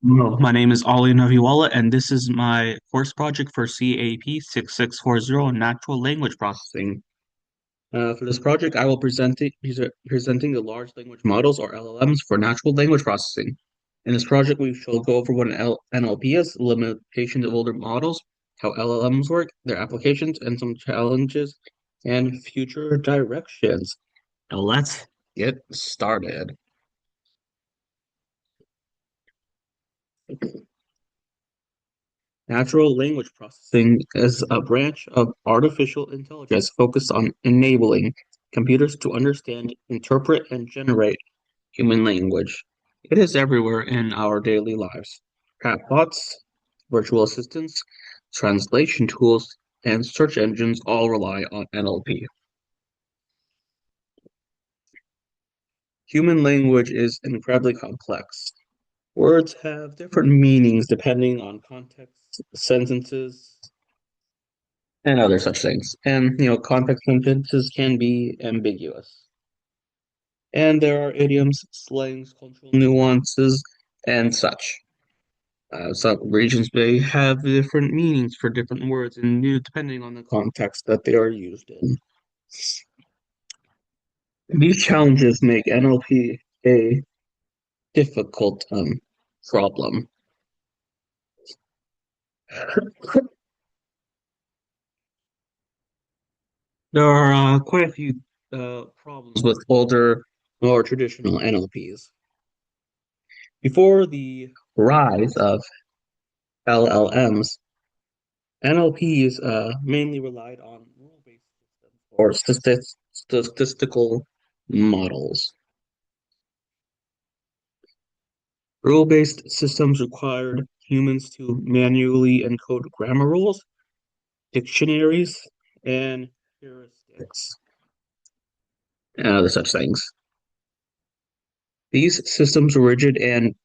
Hello, my name is Aalian Naviwala, and this is my course project for CAP6640 Natural Language Processing. For this project, I will presenting the large language models, or LLMs, for natural language processing. In this project, we shall go over what an NLP is, limitations of older models, how LLMs work, their applications, and some challenges and future directions. Now let's get started. Natural language processing is a branch of artificial intelligence focused on enabling computers to understand, interpret, and generate human language. It is everywhere in our daily lives. Chatbots, virtual assistants, translation tools, and search engines all rely on NLP. Human language is incredibly complex. Words have different meanings depending on context, sentences, and other such things. And, context sentences can be ambiguous. And there are idioms, slangs, cultural nuances, and such. Some regions may have different meanings for different words, and depending on the context that they are used in. These challenges make NLP a difficult problem. There are quite a few problems with older, more traditional NLPs. Before the rise of LLMs, NLPs mainly relied on rule-based systems or statistical models. Rule-based systems required humans to manually encode grammar rules, dictionaries, and heuristics, and other such things. These systems were rigid and,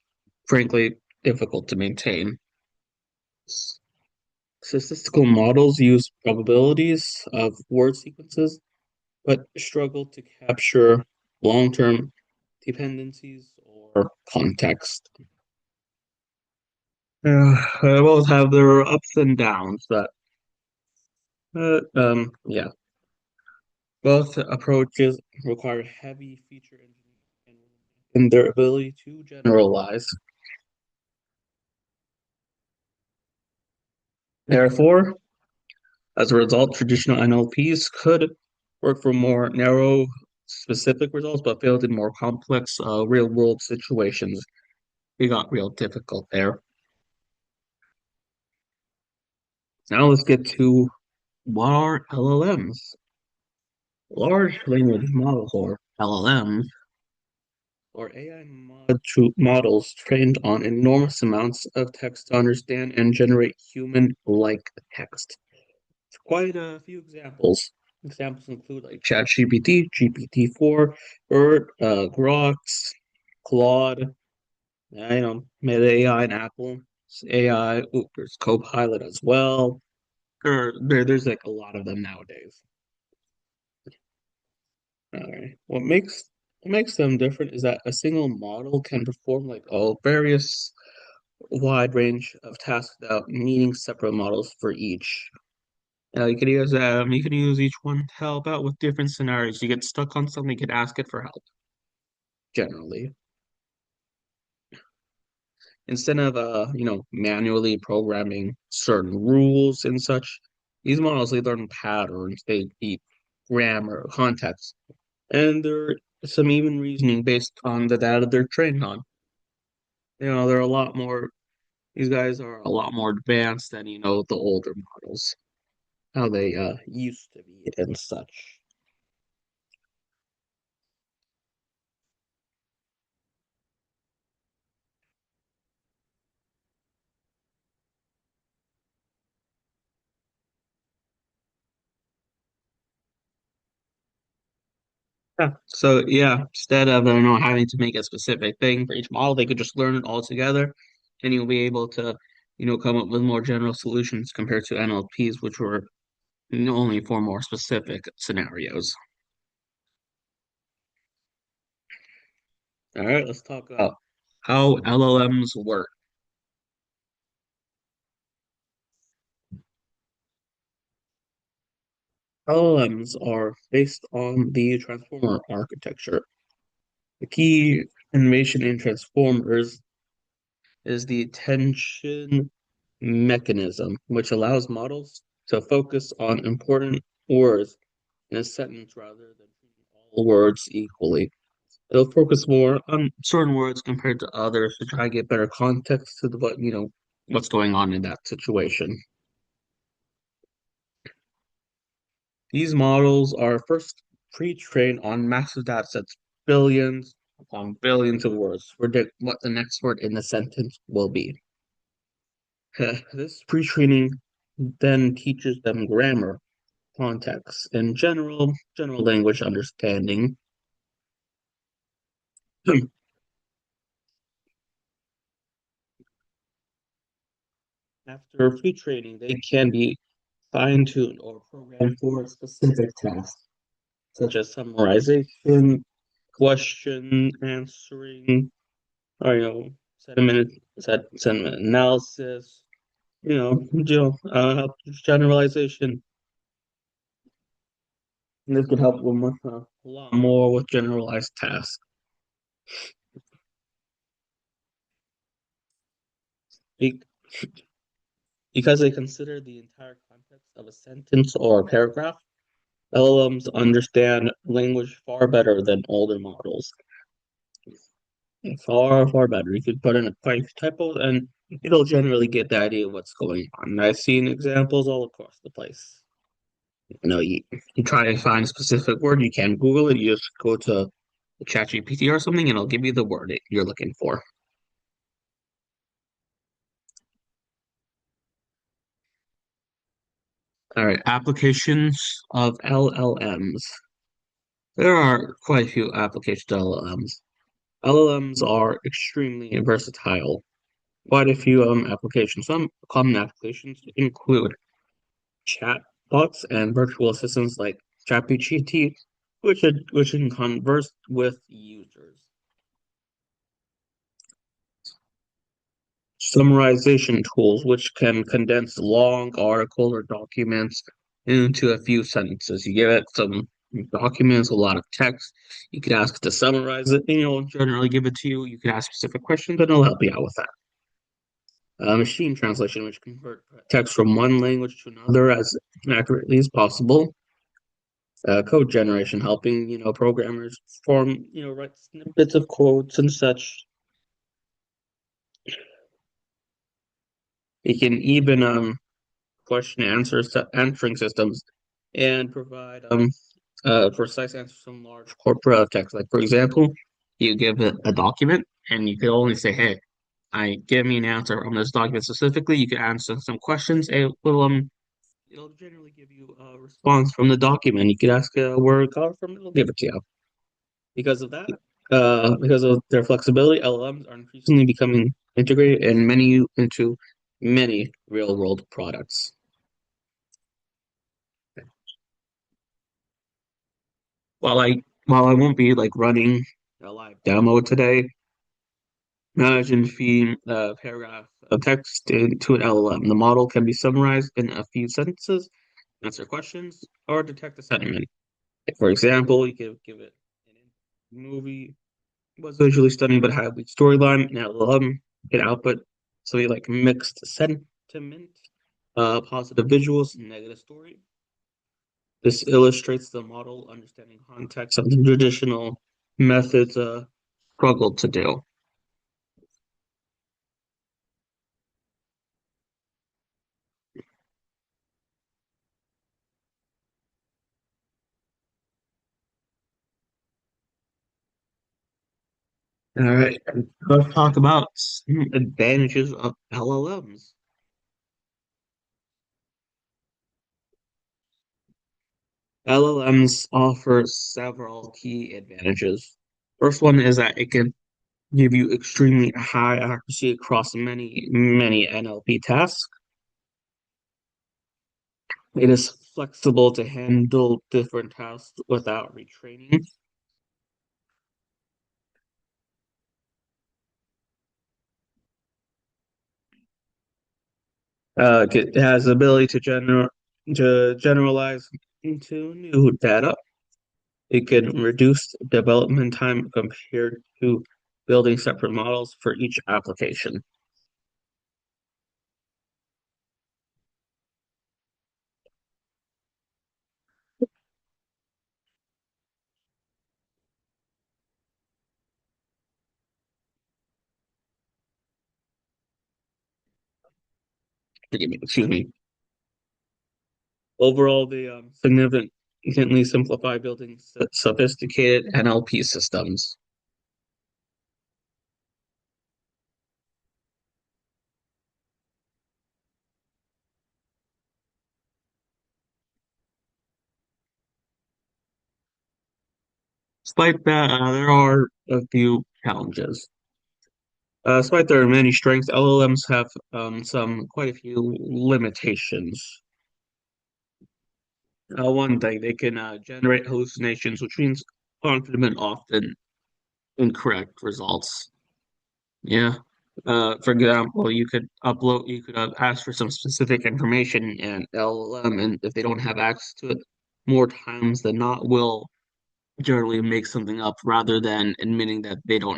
frankly, difficult to maintain. Statistical models use probabilities of word sequences, but struggle to capture long-term dependencies or context. They both have their ups and downs. Yeah, both approaches require heavy feature engineering in their ability to generalize. Therefore, as a result, traditional NLPs could work for more narrow, specific results, but failed in more complex, real-world situations. It got real difficult there. Now let's get to what are LLMs? Large language models, or LLMs, or AI models trained on enormous amounts of text to understand and generate human-like text. Quite a few examples. Examples include like ChatGPT, GPT-4, BERT, Grox, Claude, Meta AI and Apple AI. Ooh, there's Copilot as well. There's like a lot of them nowadays. All right. What makes them different is that a single model can perform like a various wide range of tasks without needing separate models for each. You can use each one to help out with different scenarios. You get stuck on something, you can ask it for help, generally. Instead of manually programming certain rules and such, these models they learn patterns, they deep grammar, context, and there's some even reasoning based on the data they're trained on. They're a lot more, these guys are a lot more advanced than, the older models, how they used to be and such. Yeah. So yeah, instead of having to make a specific thing for each model, they could just learn it all together, and you'll be able to, come up with more general solutions compared to NLPs, which were only for more specific scenarios. All right, let's talk about how LLMs work. LLMs are based on the transformer architecture. The key innovation in transformers is the attention mechanism, which allows models to focus on important words in a sentence rather than treating all words equally. It'll focus more on certain words compared to others to try to get better context to the what's going on in that situation. These models are first pre-trained on massive data sets, billions upon billions of words, to predict what the next word in the sentence will be. This pre-training then teaches them grammar, context, and general language understanding. After pre-training, they can be fine-tuned or programmed for specific tasks, such as summarization, question answering, or sentiment analysis, generalization. And this could help them with a lot more with generalized tasks. Be- Because they consider the entire context of a sentence or a paragraph, LLMs understand language far better than older models. Far, far better. You could put in a typo and it'll generally get the idea of what's going on. I've seen examples all across the place. You try to find a specific word, you can Google it, you just go to ChatGPT or something, and it'll give you the word you're looking for. All right, applications of LLMs. There are quite a few applications to LLMs. LLMs are extremely versatile. Quite a few applications. Some common applications include chatbots and virtual assistants like ChatGPT, which can converse with users. Summarization tools, which can condense long articles or documents into a few sentences. You give it some documents, a lot of text. You could ask it to summarize it, and it'll generally give it to you. You can ask specific questions, and it'll help you out with that. Machine translation, which convert text from one language to another as accurately as possible. Code generation, helping programmers form write snippets of codes and such. You can even question answering systems and provide precise answers from large corporate text. Like for example, you give it a document and you could only say, "Hey, I give me an answer on this document specifically." You can answer some questions. It'll generally give you a response from the document. You could ask where it got from. It'll give it to you. Because of that, because of their flexibility, LLMs are increasingly becoming integrated into many real world products. While I won't be like running a live demo today, imagine feeding a paragraph of text into an LLM. The model can be summarized in a few sentences, answer questions, or detect a sentiment. Like, for example, you could give it a movie was visually stunning but had a weak storyline, and LLM can output so you like mixed sentiment, positive visuals, and negative story. This illustrates the model understanding context of the traditional methods struggled to do. All right, let's talk about some advantages of LLMs. LLMs offer several key advantages. First one is that it can give you extremely high accuracy across many NLP tasks. It is flexible to handle different tasks without retraining. It has the ability to generalize into new data. It can reduce development time compared to building separate models for each application. Excuse me. Overall, they significantly simplify building sophisticated NLP systems. Despite that, there are a few challenges. Despite their many strengths, LLMs have some quite a few limitations. One thing, they can generate hallucinations, which means confident, often incorrect results. Yeah. For example, you could ask for some specific information and LLM, and if they don't have access to it, more times than not, will generally make something up rather than admitting that they do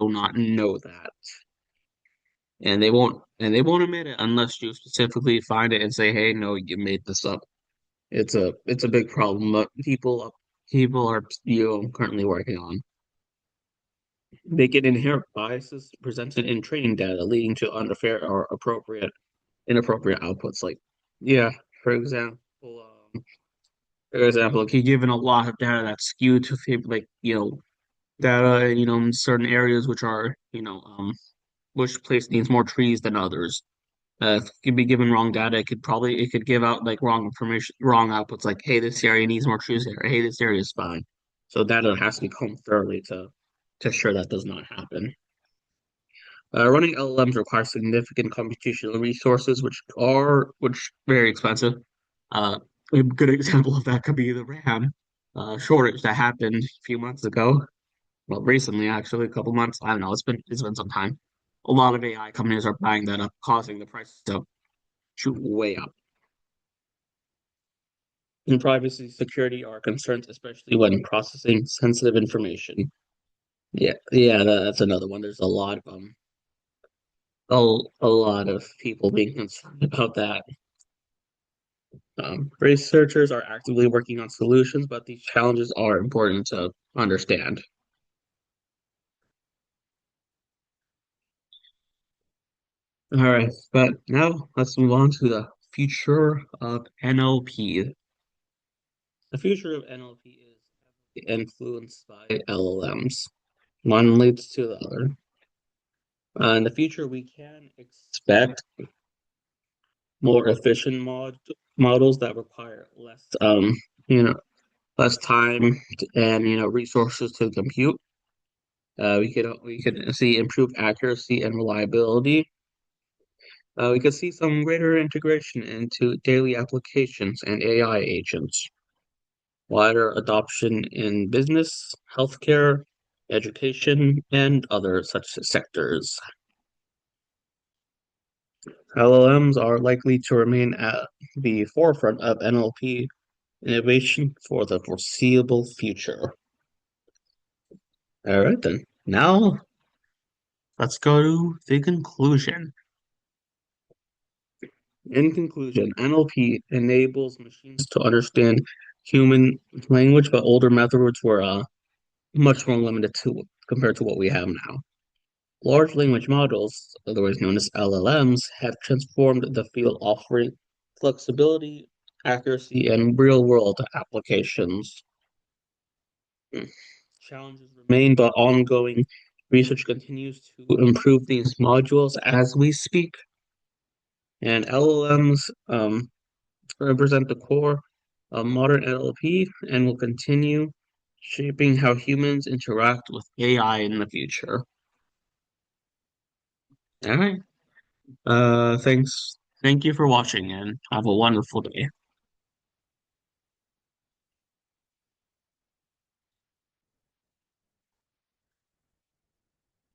not know that, and they won't admit it unless you specifically find it and say, "Hey, no, you made this up." It's a big problem, but people are currently working on. They can inherit biases presented in training data, leading to unfair or inappropriate outputs. Like, yeah, for example, if you're given a lot of data that's skewed to favor, like, data, in certain areas which are, which place needs more trees than others. If you could be given wrong data, it could give out like wrong information, wrong outputs, like, hey, this area needs more trees here. Hey, this area is fine. So data has to be combed thoroughly to ensure that does not happen. Running LLMs requires significant computational resources, which very expensive. Uh, a good example of that could be the RAM shortage that happened a few months ago. Well, recently, actually, a couple months. I don't know. It's been some time. A lot of AI companies are buying that up, causing the prices to shoot way up. And privacy security are concerns, especially when processing sensitive information. Yeah, yeah, that's another one. There's a lot of people being concerned about that. Researchers are actively working on solutions, but these challenges are important to understand. All right, but now let's move on to the future of NLP. The future of NLP is heavily influenced by LLMs. One leads to the other. In the future, we can expect more efficient models that require you know, less time and resources to compute. We could see improved accuracy and reliability. We could see some greater integration into daily applications and AI agents, wider adoption in business, healthcare, education, and other such sectors. LLMs are likely to remain at the forefront of NLP innovation for the foreseeable future. All right, then. Now let's go to the conclusion. In conclusion, NLP enables machines to understand human language, but older methods were much more limited to compared to what we have now. Large language models, otherwise known as LLMs, have transformed the field, offering flexibility, accuracy, and real-world applications. Hmm. Challenges remain, but ongoing research continues to improve these modules as we speak. And LLMs represent the core of modern NLP and will continue shaping how humans interact with AI in the future. All right. Thanks. Thank you for watching and have a wonderful day.